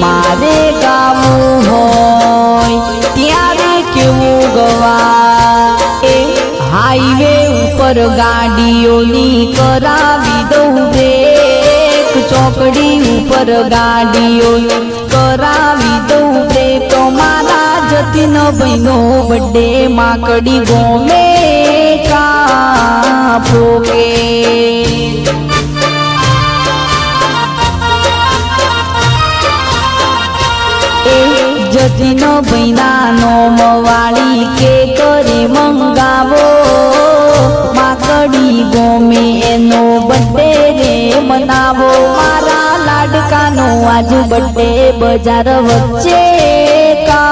मारे गावुं होय त्यारे केवुं गवाय। हाईवे ऊपर गाड़ीओनी करावी दऊं ब्रेक, चौकड़ी ऊपर गाड़ीओनी करावी दऊं ब्रेक। तो मारा जतीन भाईनो बर्थडे माकड़ी गोमे कापो के। जतीन भाईना नोमवाड़ी के करे मंगावो, माकड़ी गोमे एनो बर्थडे रे मनावो। मारा लाडकानो आज बर्थडे बजार वच्चे का